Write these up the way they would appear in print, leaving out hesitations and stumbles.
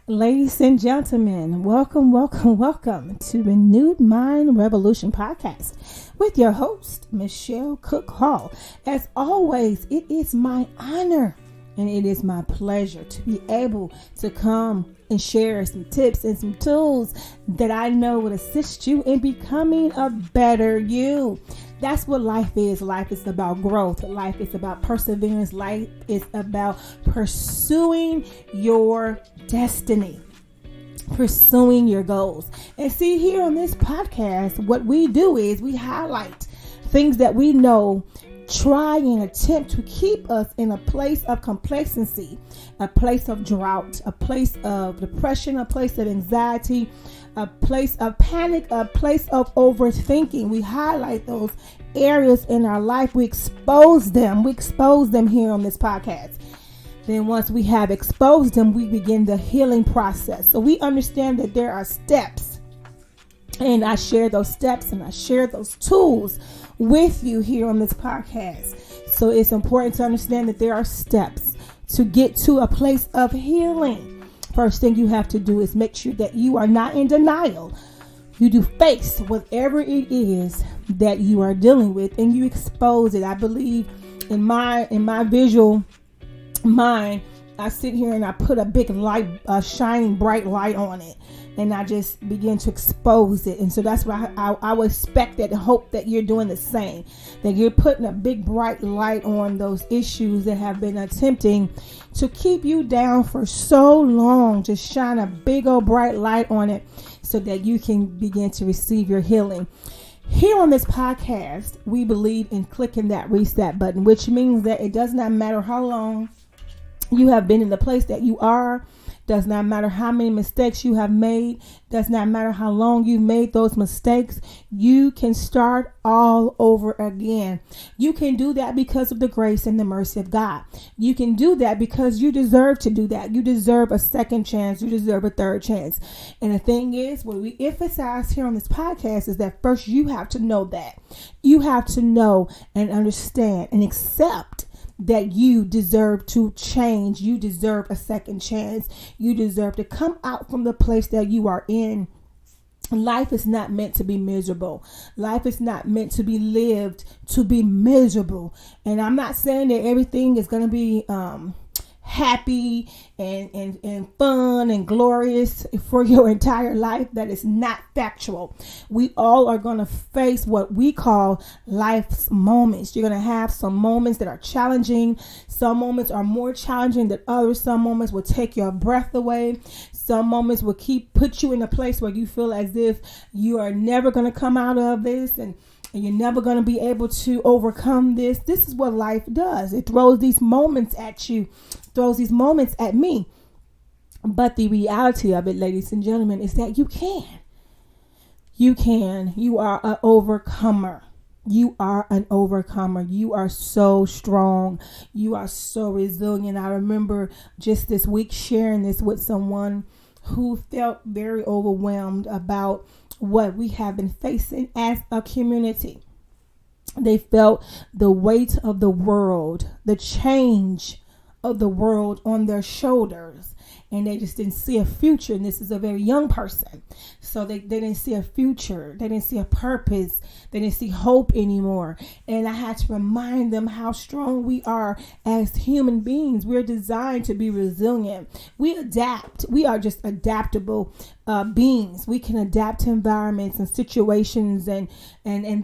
Ladies and gentlemen, welcome to Renewed Mind Revolution podcast with your host, Michelle Cook Hall. As always, it is my honor and it is my pleasure to be able to come and share some tips and some tools that I know will assist you in becoming a better you. That's what life is. Life is about growth. Life is about perseverance. Life is about pursuing your destiny, pursuing your goals. And see, here on this podcast, what we do is we highlight things that we know try and attempt to keep us in a place of complacency, a place of drought, a place of depression, a place of anxiety, a place of panic, a place of overthinking. We highlight those areas in our life. We expose them here on this podcast. Then once we have exposed them, we begin the healing process. So we understand that there are steps, and I share those steps and I share those tools with you here on this podcast. So it's important to understand that there are steps to get to a place of healing. First thing you have to do is make sure that you are not in denial. You do face whatever it is that you are dealing with and you expose it. I believe in my visual mind, I sit here and I put a big light, a shining bright light on it, and I just begin to expose it. And so that's why I would expect that, hope that you're doing the same, that you're putting a big bright light on those issues that have been attempting to keep you down for so long. Just shine a big old bright light on it so that you can begin to receive your healing. Here on this podcast, we believe in clicking that reset button, which means that it does not matter how long you have been in the place that you are. Does not matter how many mistakes you have made. Does not matter how long you've made those mistakes. You can start all over again. You can do that because of the grace and the mercy of God. You can do that because you deserve to do that. You deserve a second chance. You deserve a third chance. And the thing is, what we emphasize here on this podcast is that first you have to know that. You have to know and understand and accept that you deserve to change. You deserve a second chance. You deserve to come out from the place that you are in. Life is not meant to be miserable. Life is not meant to be lived to be miserable. And I'm not saying that everything is going to be happy and fun and glorious for your entire life. That is not factual. We all are going to face what we call life's moments. You're going to have some moments that are challenging. Some moments are more challenging than others. Some moments will take your breath away. Some moments will put you in a place where you feel as if you are never going to come out of this, and you're never going to be able to overcome this. This is what life does. It throws these moments at you, throws these moments at me. But the reality of it, ladies and gentlemen, is that you can. You are an overcomer. You are an overcomer. You are so strong. You are so resilient. I remember just this week sharing this with someone who felt very overwhelmed about what we have been facing as a community. They felt the weight of the world, the change of the world on their shoulders, and they just didn't see a future. And this is a very young person, so they didn't see a future. They didn't see a purpose. They didn't see hope anymore. And I had to remind them how strong we are as human beings. We're designed to be resilient. We adapt. We are just adaptable beings. We can adapt to environments and situations, and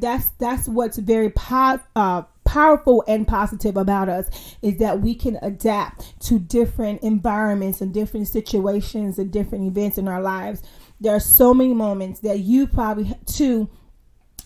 that's what's very powerful and positive about us, is that we can adapt to different environments and different situations and different events in our lives. There are so many moments that you probably too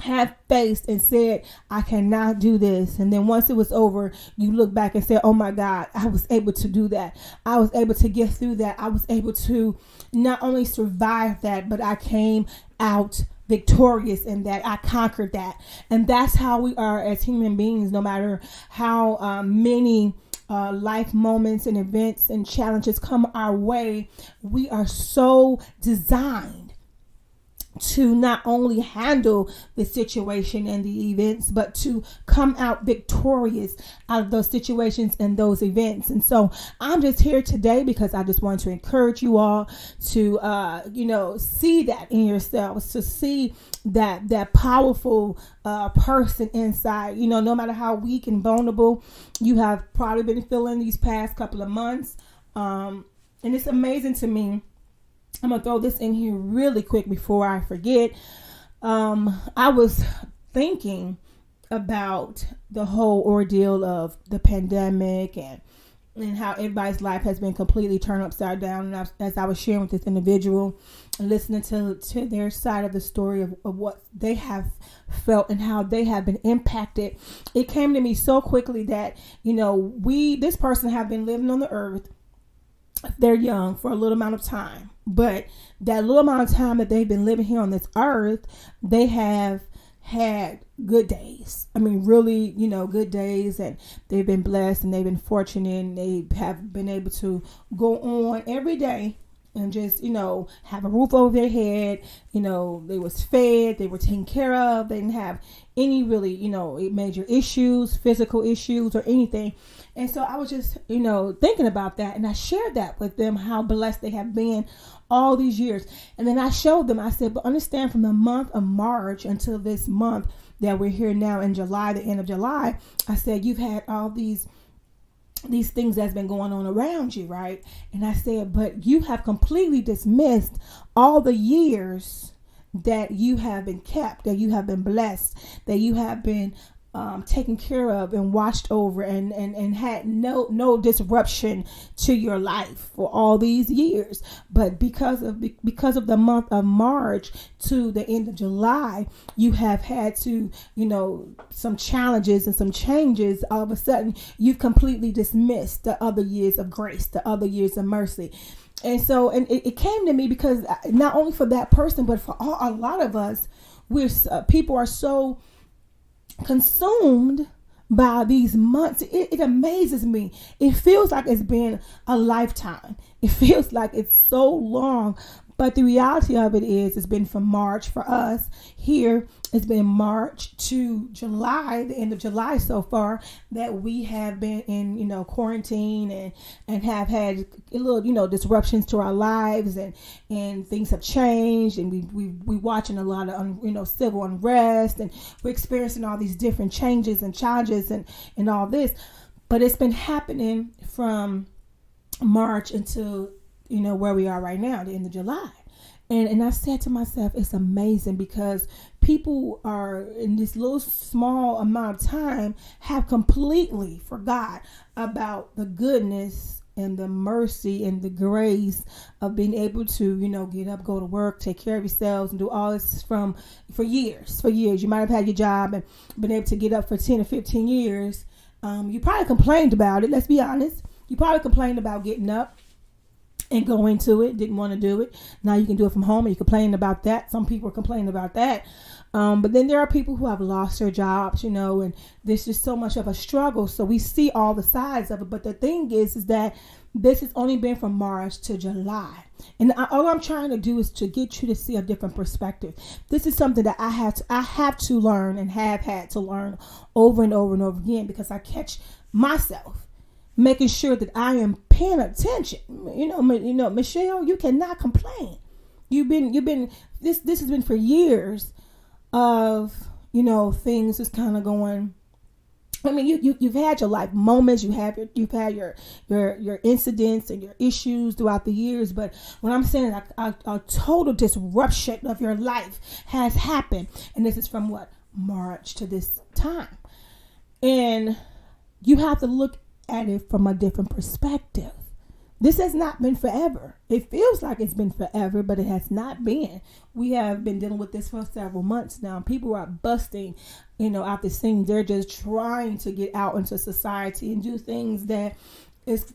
have faced and said, I cannot do this. And then once it was over, you look back and say, oh my God, I was able to do that. I was able to get through that. I was able to not only survive that, but I came out victorious in that. I conquered that. And that's how we are as human beings. No matter how many life moments and events and challenges come our way, we are so designed to not only handle the situation and the events, but to come out victorious out of those situations and those events. And so I'm just here today because I just want to encourage you all to, see that in yourselves, to see that powerful person inside. No matter how weak and vulnerable you have probably been feeling these past couple of months. And it's amazing to me. I'm going to throw this in here really quick before I forget. I was thinking about the whole ordeal of the pandemic and how everybody's life has been completely turned upside down. And as I was sharing with this individual and listening to their side of the story of what they have felt and how they have been impacted, it came to me so quickly that, this person have been living on the earth. They're young for a little amount of time, but that little amount of time that they've been living here on this earth, they have had good days. I mean, really, good days, and they've been blessed and they've been fortunate, and they have been able to go on every day and just, have a roof over their head. They was fed, they were taken care of. They didn't have any really, major issues, physical issues or anything. And so I was just, thinking about that, and I shared that with them, how blessed they have been all these years. And then I showed them, I said, but understand, from the month of March until this month that we're here now in July, the end of July, I said, you've had all these things that's been going on around you, right? And I said, but you have completely dismissed all the years that you have been kept, that you have been blessed, that you have been taken care of and watched over, and had no disruption to your life for all these years. But because of the month of March to the end of July, you have had to, some challenges and some changes. All of a sudden, you've completely dismissed the other years of grace, the other years of mercy. And so, and it came to me because not only for that person, but for a lot of us, people are so consumed by these months. It amazes me. It feels like it's been a lifetime. It feels like it's so long. But the reality of it is, it's been from March for us here. It's been March to July, the end of July so far, that we have been in, quarantine and have had a little, disruptions to our lives, and things have changed, and we watching a lot of, civil unrest, and we're experiencing all these different changes and challenges and all this. But it's been happening from March until, where we are right now, the end of July. And I said to myself, it's amazing because people are in this little small amount of time have completely forgot about the goodness and the mercy and the grace of being able to, get up, go to work, take care of yourselves, and do all this for years. You might have had your job and been able to get up for 10 or 15 years. You probably complained about it. Let's be honest. You probably complained about getting up and go into it, didn't want to do it. Now you can do it from home, and you complain about that. Some people are complaining about that. But then there are people who have lost their jobs, and there's just so much of a struggle. So we see all the sides of it. But the thing is that this has only been from March to July. And all I'm trying to do is to get you to see a different perspective. This is something that I have to learn and have had to learn over and over and over again, because I catch myself making sure that I am paying attention. Michelle, you cannot complain. You've been this has been for years of, things just kind of going. I mean, you've had your life moments, you've had your incidents and your issues throughout the years. But when I'm saying a total disruption of your life has happened, and this is from March to this time, and you have to look at it from a different perspective. This has not been forever. It feels like it's been forever, but it has not been. We have been dealing with this for several months now. People are busting, out the seams. They're just trying to get out into society and do things that is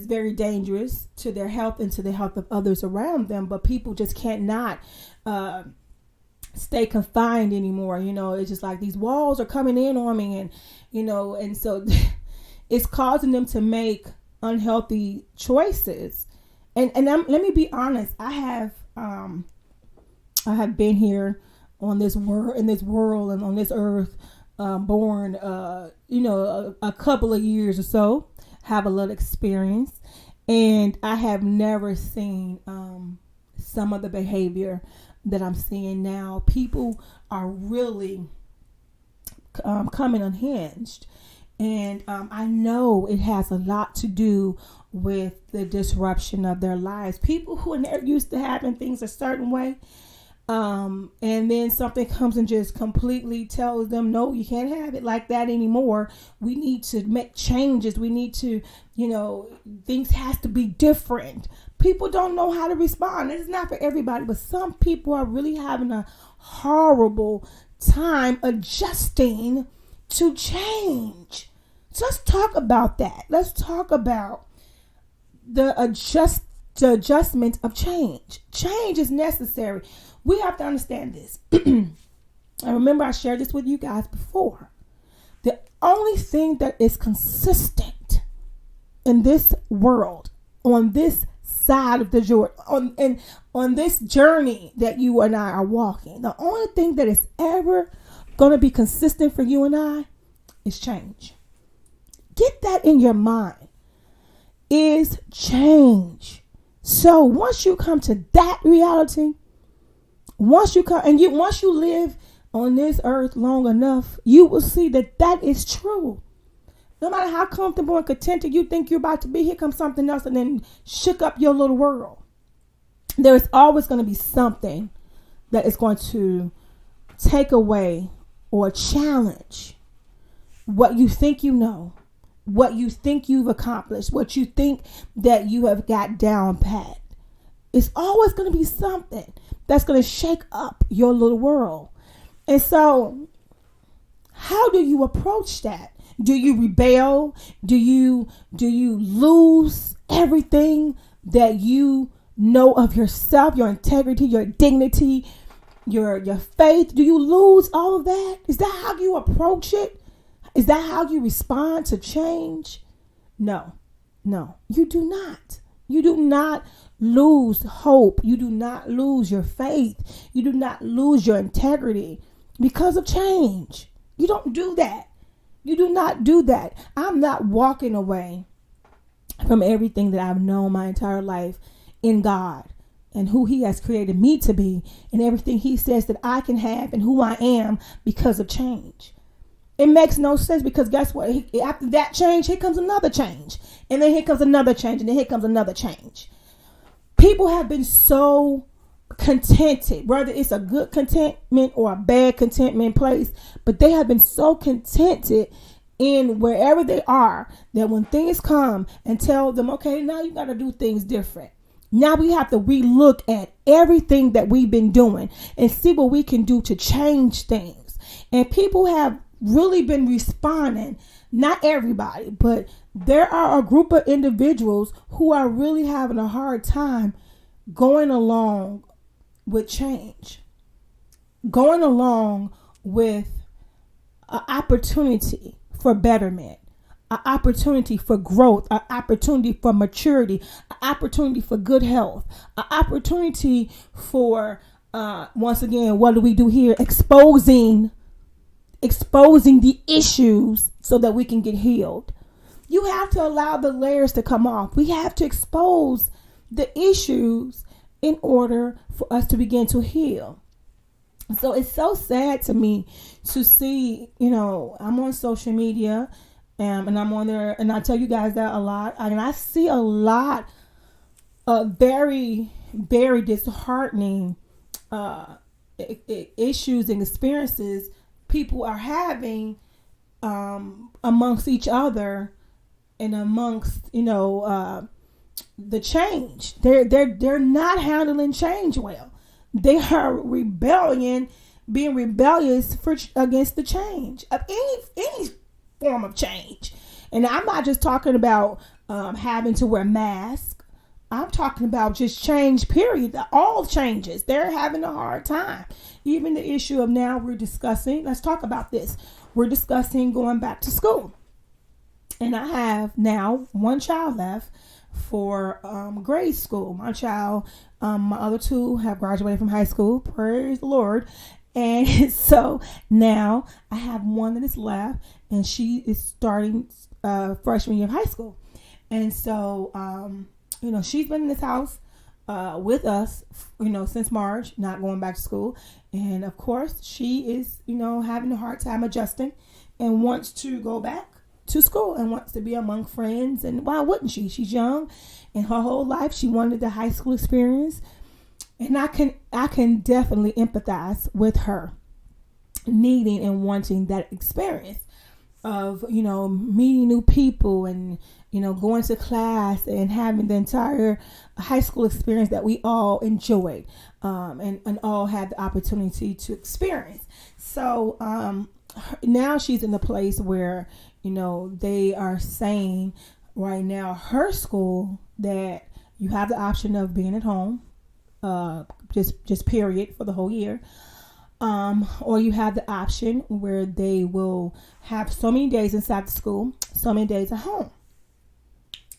very dangerous to their health and to the health of others around them. But people just cannot stay confined anymore. It's just like these walls are coming in on me, and so it's causing them to make unhealthy choices. And let me be honest, I have I have been here on this world, in this world, and on this earth, born, a couple of years or so. Have a little experience, and I have never seen some of the behavior that I'm seeing now. People are really coming unhinged, and I know it has a lot to do with the disruption of their lives. People who are never used to having things a certain way, and then something comes and just completely tells them, no, you can't have it like that anymore. We need to make changes. We need to, things has to be different. People don't know how to respond. It's not for everybody, but some people are really having a horrible time adjusting to change. So let's talk about that. Let's talk about the adjustment of change. Change is necessary. We have to understand this. I remember I shared this with you guys before. The only thing that is consistent in this world, on this side of the Jordan, on this journey that you and I are walking, the only thing that is ever going to be consistent for you and I is change. Get that in your mind. Is change. So once you come to that reality, once you live on this earth long enough, you will see that that is true. No matter how comfortable and contented you think you're about to be, here comes something else and then shook up your little world. There is always going to be something that is going to take away or challenge what you think you know, what you think you've accomplished, what you think that you have got down pat. It's always going to be something that's going to shake up your little world. And so, how do you approach that? Do you rebel? Do you lose everything that you know of yourself, your integrity, your dignity, your faith? Do you lose all of that? Is that how you approach it? Is that how you respond to change? No, you do not. You do not lose hope. You do not lose your faith. You do not lose your integrity because of change. You don't do that. You do not do that. I'm not walking away from everything that I've known my entire life in God and who He has created me to be and everything He says that I can have and who I am because of change. It makes no sense because guess what? After that change, here comes another change. And then here comes another change. And then here comes another change. People have been so contented, whether it's a good contentment or a bad contentment place, but they have been so contented in wherever they are that when things come and tell them, okay, now you got to do things different. Now we have to relook at everything that we've been doing and see what we can do to change things. And people have really been responding. Not everybody, but there are a group of individuals who are really having a hard time going along with change, going along with an opportunity for betterment, an opportunity for growth, an opportunity for maturity, an opportunity for good health, an opportunity for, once again, what do we do here? Exposing the issues so that we can get healed. You have to allow the layers to come off. We have to expose the issues in order for us to begin to heal. So it's so sad to me to see, I'm on social media and I'm on there and I tell you guys that a lot. And I see a lot of very, very disheartening issues and experiences people are having amongst each other and amongst, the change. They're not handling change well. They are being rebellious against the change of any form of change. And I'm not just talking about having to wear masks. I'm talking about just change, period. All changes. They're having a hard time. Even the issue of now we're discussing, let's talk about this. We're discussing going back to school. And I have now one child left. for grade school. My child, my other two have graduated from high school. Praise the Lord. And so now I have one that is left, and she is starting freshman year of high school. And so, she's been in this house with us, since March, not going back to school. And of course, she is, having a hard time adjusting and wants to go back to school and wants to be among friends. And why wouldn't she? She's young, and her whole life she wanted the high school experience. And I can definitely empathize with her needing and wanting that experience of, meeting new people and, going to class and having the entire high school experience that we all enjoyed and all had the opportunity to experience. So now she's in the place where, they are saying right now, her school, that you have the option of being at home, just period, for the whole year. Or you have the option where they will have so many days inside the school, so many days at home.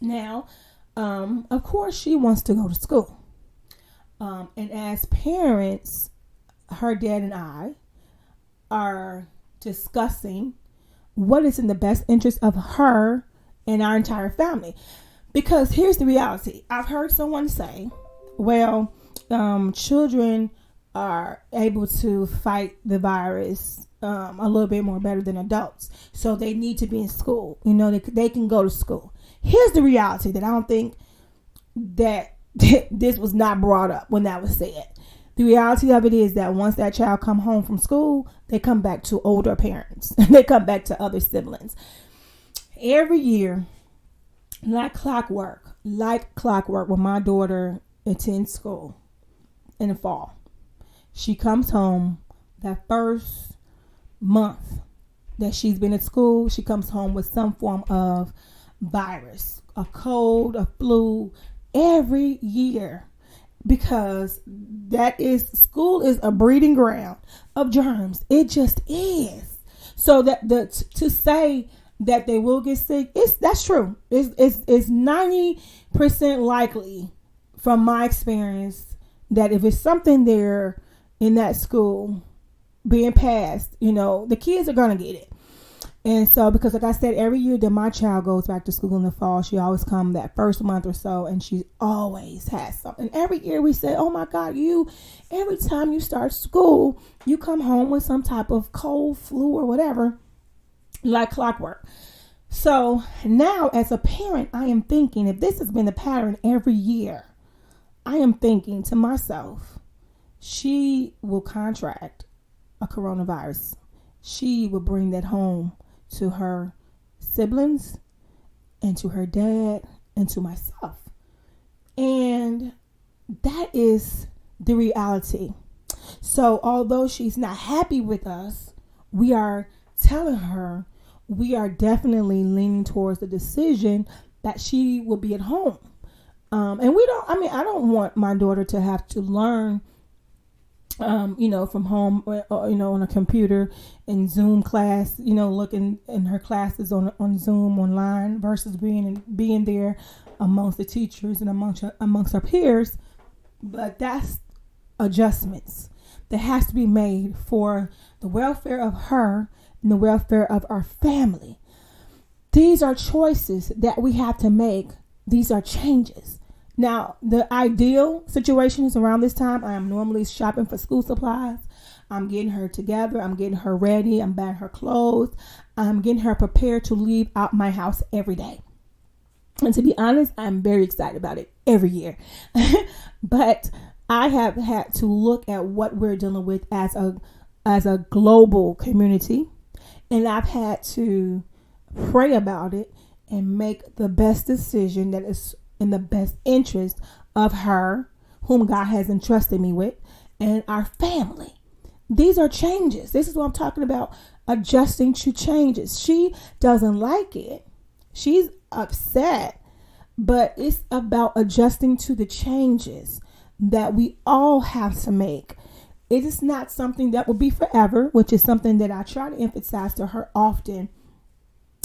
Now, of course, she wants to go to school. And as parents, her dad and I are discussing what is in the best interest of her and our entire family. Because here's the reality. I've heard someone say, well, children are able to fight the virus a little bit more better than adults. So they need to be in school. They can go to school. Here's the reality that I don't think that this was not brought up when that was said. The reality of it is that once that child come home from school, they come back to older parents. They come back to other siblings. Every year, like clockwork, when my daughter attends school in the fall, she comes home that first month that she's been at school. She comes home with some form of virus, a cold, a flu, every year, because school is a breeding ground of germs. It just is. So that to say that they will get sick, that's true. It's 90% likely from my experience that if it's something there in that school being passed, the kids are going to get it. And so, because like I said, every year that my child goes back to school in the fall, she always comes that first month or so, and she always has something. Every year we say, oh my God, every time you start school, you come home with some type of cold, flu, or whatever, like clockwork. So now as a parent, I am thinking, if this has been the pattern every year, I am thinking to myself, she will contract a coronavirus. She will bring that home to her siblings and to her dad and to myself. And that is the reality. So although she's not happy with us, we are telling her we are definitely leaning towards the decision that she will be at home. And I don't want my daughter to have to learn from home, on a computer in Zoom class, looking in her classes on Zoom online versus being there amongst the teachers and amongst her peers. But that's adjustments that has to be made for the welfare of her and the welfare of our family. These are choices that we have to make. These are changes. Now, the ideal situation is around this time, I am normally shopping for school supplies. I'm getting her together. I'm getting her ready. I'm buying her clothes. I'm getting her prepared to leave out my house every day. And to be honest, I'm very excited about it every year. But I have had to look at what we're dealing with as a global community. And I've had to pray about it and make the best decision that is in the best interest of her, whom God has entrusted me with, and our family. These are changes. This is what I'm talking about, adjusting to changes. She doesn't like it. She's upset, but it's about adjusting to the changes that we all have to make. It is not something that will be forever, which is something that I try to emphasize to her often,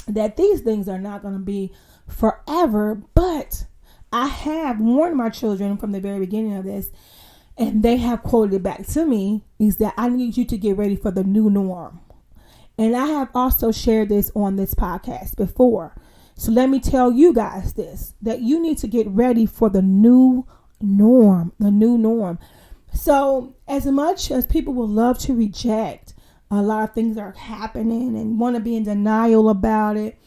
that these things are not going to be forever, but I have warned my children from the very beginning of this, and they have quoted it back to me, is that I need you to get ready for the new norm. And I have also shared this on this podcast before. So let me tell you guys this, that you need to get ready for the new norm, the new norm. So as much as people will love to reject a lot of things that are happening and want to be in denial about it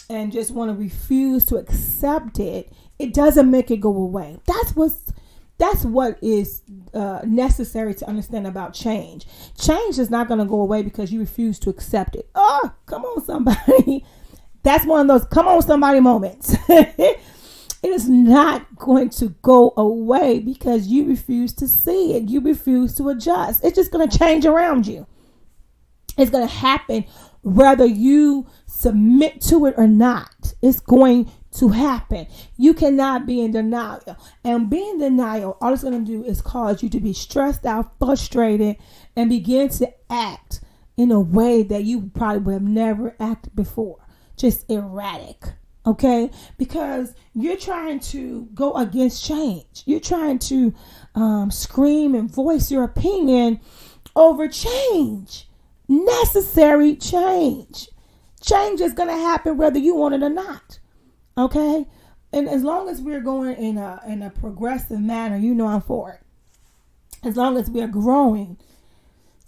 and just want to refuse to accept it, it doesn't make it go away. That's what is necessary to understand about change. Change is not going to go away because you refuse to accept it. Oh, come on, somebody. That's one of those come on, somebody moments. It is not going to go away because you refuse to see it. You refuse to adjust. It's just going to change around you. It's going to happen whether you submit to it or not. It's going to happen. You cannot be in denial. And being in denial, all it's going to do is cause you to be stressed out, frustrated, and begin to act in a way that you probably would have never acted before. Just erratic. Okay? Because you're trying to go against change. You're trying to scream and voice your opinion over change. Necessary change. Change is going to happen whether you want it or not. Okay? And as long as we're going in a progressive manner, you know I'm for it. As long as we are growing,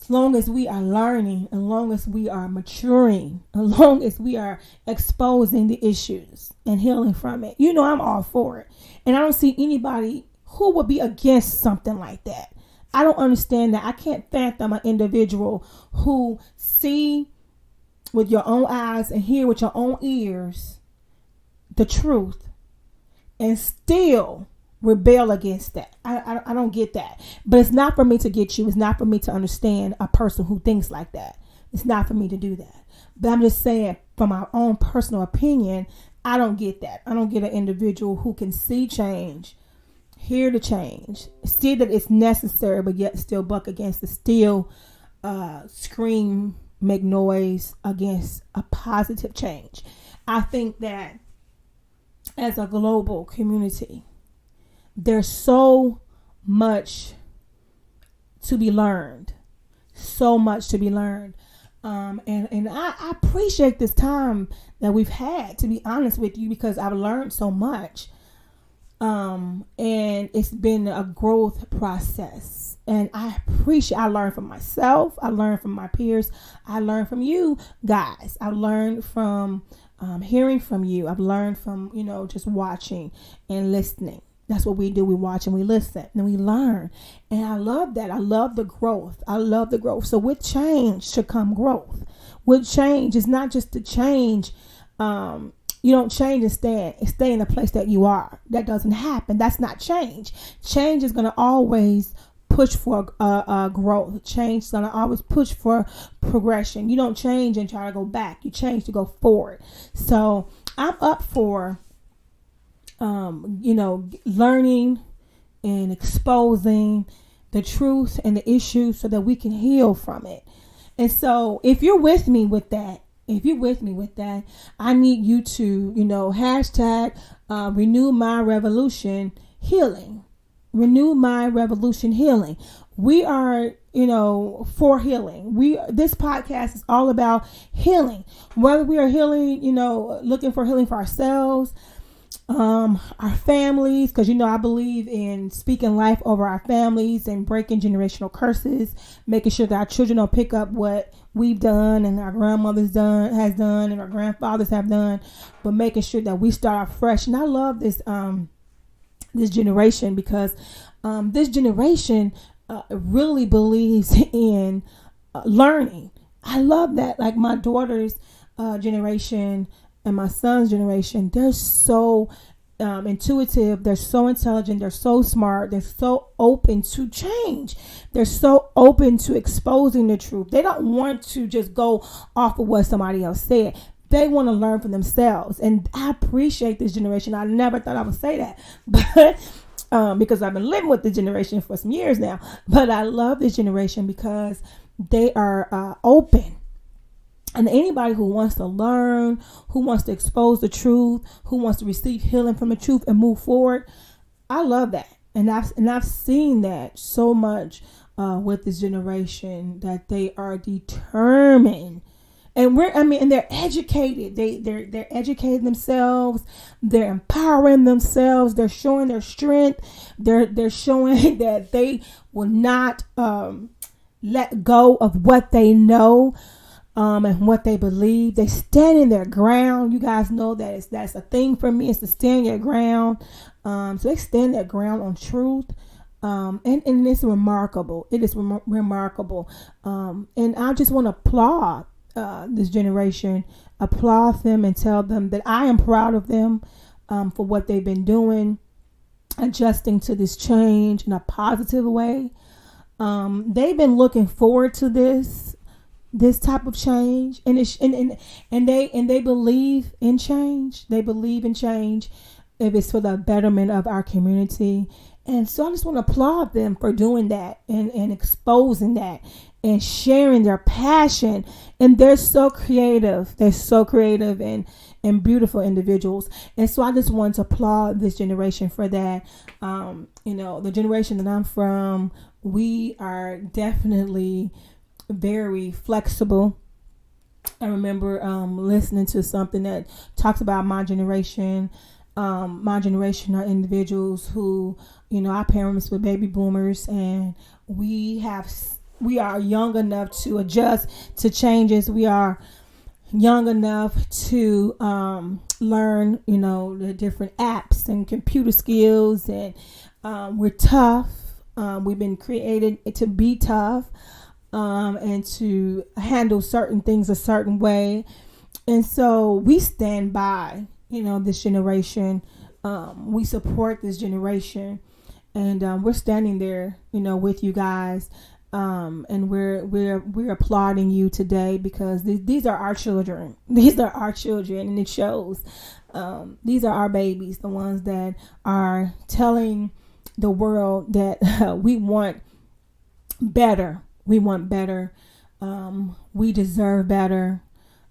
as long as we are learning, as long as we are maturing, as long as we are exposing the issues and healing from it, you know I'm all for it. And I don't see anybody who would be against something like that. I don't understand that. I can't fathom an individual who see with your own eyes and hear with your own ears the truth and still rebel against that. I don't get that. But it's not for me to get you. It's not for me to understand a person who thinks like that. It's not for me to do that. But I'm just saying, from my own personal opinion, I don't get that. I don't get an individual who can see change, hear the change, see that it's necessary, but yet still buck against it, still scream, make noise against a positive change. I think that as a global community, there's so much to be learned. So much to be learned. And I appreciate this time that we've had, to be honest with you, because I've learned so much. And it's been a growth process. And I learned from myself. I learned from my peers. I learned from you guys. I learned from hearing from you. I've learned from, just watching and listening. That's what we do. We watch and we listen and we learn. And I love that. I love the growth. So with change should come growth. With change, it's not just to change. You don't change and stay in the place that you are. That doesn't happen. That's not change. Change is going to always push for growth. Change is going to always push for progression. You don't change and try to go back. You change to go forward. So I'm up for learning and exposing the truth and the issues so that we can heal from it. And so if you're with me with that, I need you to, hashtag renew my revolution healing. Renew my revolution healing. We are, for healing. This podcast is all about healing. Whether we are healing, looking for healing for ourselves, our families, because I believe in speaking life over our families and breaking generational curses, making sure that our children don't pick up what we've done and our grandmothers has done and our grandfathers have done, but making sure that we start out fresh. And I love this this generation because this generation really believes in learning. I love that. Like my daughter's generation and my son's generation, they're so intuitive, they're so intelligent, they're so smart, they're so open to change, they're so open to exposing the truth. They don't want to just go off of what somebody else said. They want to learn for themselves. And I appreciate this generation. I never thought I would say that, but because I've been living with this generation for some years now. But I love this generation because they are open. And anybody who wants to learn, who wants to expose the truth, who wants to receive healing from the truth and move forward, I love that. And I've seen that so much with this generation, that they are determined. And they're educated. They're educating themselves. They're empowering themselves. They're showing their strength. They're showing that they will not let go of what they know. And what they believe. They stand in their ground. You guys know that that's a thing for me, is to stand your ground. So they stand their ground on truth. And it's remarkable. It is remarkable. And I just want to applaud this generation, applaud them and tell them that I am proud of them for what they've been doing, adjusting to this change in a positive way. They've been looking forward to this type of change, and they believe in change. They believe in change if it's for the betterment of our community. And so I just want to applaud them for doing that and exposing that and sharing their passion. And they're so creative. They're so creative and beautiful individuals. And so I just want to applaud this generation for that. The generation that I'm from, we are definitely very flexible. I remember listening to something that talks about my generation. My generation are individuals who, our parents were baby boomers, and we are young enough to adjust to changes. We are young enough to learn, the different apps and computer skills, and we're tough. We've been created to be tough. And to handle certain things a certain way. And so we stand by, this generation. We support this generation, and we're standing there, with you guys. And we're applauding you today, because these are our children. These are our children, and it shows. These are our babies, the ones that are telling the world that we want better. We want better. We deserve better.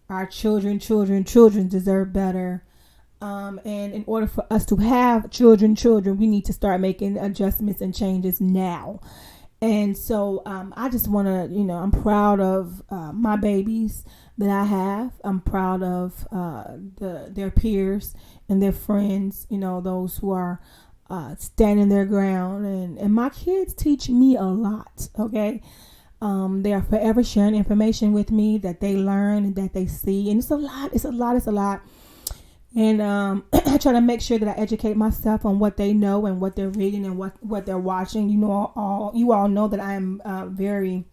Our children deserve better. And in order for us to have children, we need to start making adjustments and changes now. And so I just want to, I'm proud of my babies that I have. I'm proud of their peers and their friends, those who are standing their ground. And my kids teach me a lot, okay? They are forever sharing information with me that they learn and that they see. And it's a lot. And I try to make sure that I educate myself on what they know and what they're reading and what they're watching. You all know that I am very,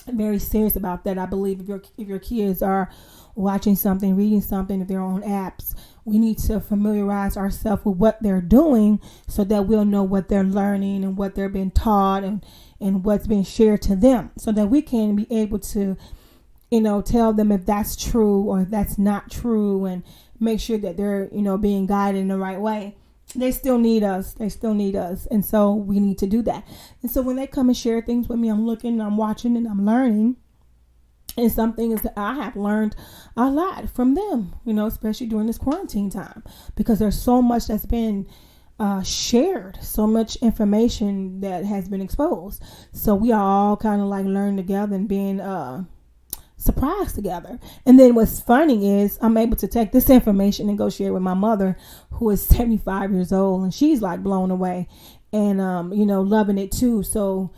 very serious about that. I believe if your kids are watching something, reading something, if they're on apps, we need to familiarize ourselves with what they're doing, so that we'll know what they're learning and what they're being taught and what's being shared to them, so that we can be able to, tell them if that's true or if that's not true, and make sure that they're, being guided in the right way. They still need us. And so we need to do that. And so when they come and share things with me, I'm looking, I'm watching, and I'm learning. And some things that I have learned a lot from them, especially during this quarantine time, because there's so much that's been shared, so much information that has been exposed. So we are all kind of like learning together and being surprised together. And then what's funny is I'm able to take this information and go share it with my mother, who is 75 years old, and she's like blown away and, loving it too. So,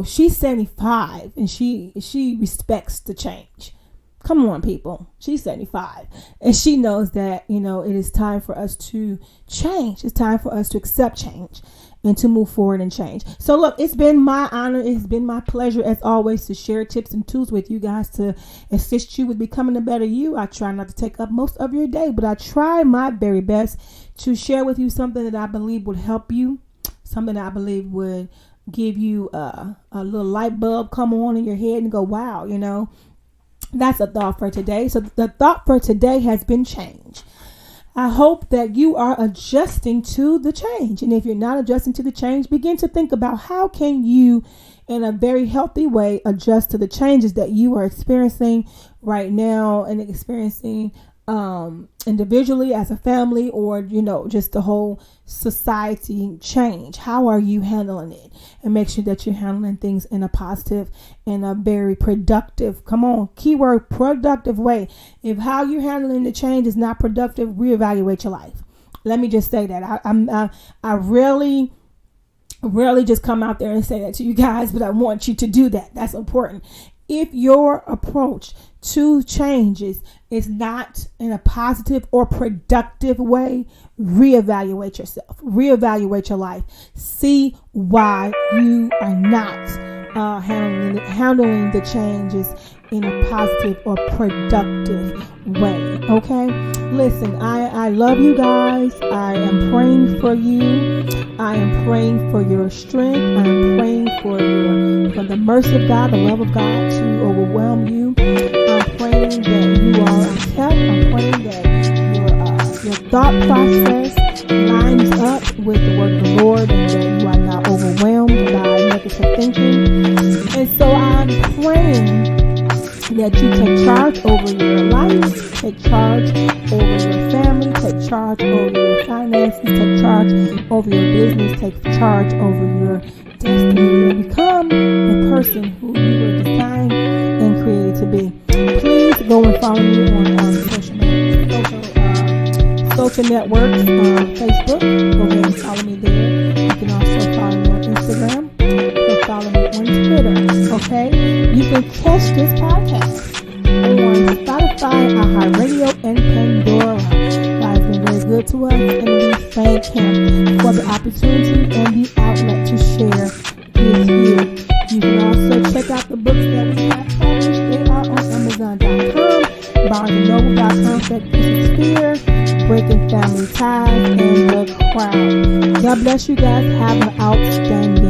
she's 75 and she respects the change. Come on, people. She's 75 and she knows that, it is time for us to change. It's time for us to accept change and to move forward and change. So look, it's been my honor. It's been my pleasure as always to share tips and tools with you guys to assist you with becoming a better you. I try not to take up most of your day, but I try my very best to share with you something that I believe would help you, something that I believe would give you a little light bulb come on in your head and go, wow, that's a thought for today. So the thought for today has been change. I hope that you are adjusting to the change. And if you're not adjusting to the change, begin to think about how can you, in a very healthy way, adjust to the changes that you are experiencing right now and experiencing individually as a family, or just the whole society change. How are you handling it? And make sure that you're handling things in a positive and a very productive, keyword, productive way. If how you're handling the change is not productive, reevaluate your life. Let me just say that. I really just come out there and say that to you guys, but I want you to do that. That's important. If your approach to changes is not in a positive or productive way, reevaluate yourself, reevaluate your life. See why you are not handling the changes in a positive or productive way. Okay, listen, I love you guys. I am praying for you. I am praying for your strength. I am praying for the mercy of God, the love of God to overwhelm you. I'm praying that you are kept. I'm praying that your thought process lines up with the word of the Lord, and that you are not overwhelmed by negative thinking. And so I'm praying that you take charge over your life, take charge over your family, take charge over your finances, take charge over your business, take charge over your destiny, and become the person who you were designed and created to be. Please go and follow me on social networks, Facebook. Go ahead and follow me there. You can also follow me on Instagram. You can follow me on Twitter. Okay? You can catch this podcast on Spotify, iHeartRadio, and Pandora. God has been very good to us, and we thank Him for the opportunity and the outlet to share with you. You can also check out the books that we have published. They are on Amazon.com, BarnesandNoble.com, That Fear, Breaking Family Ties, and The Crown. God bless you guys. Have an outstanding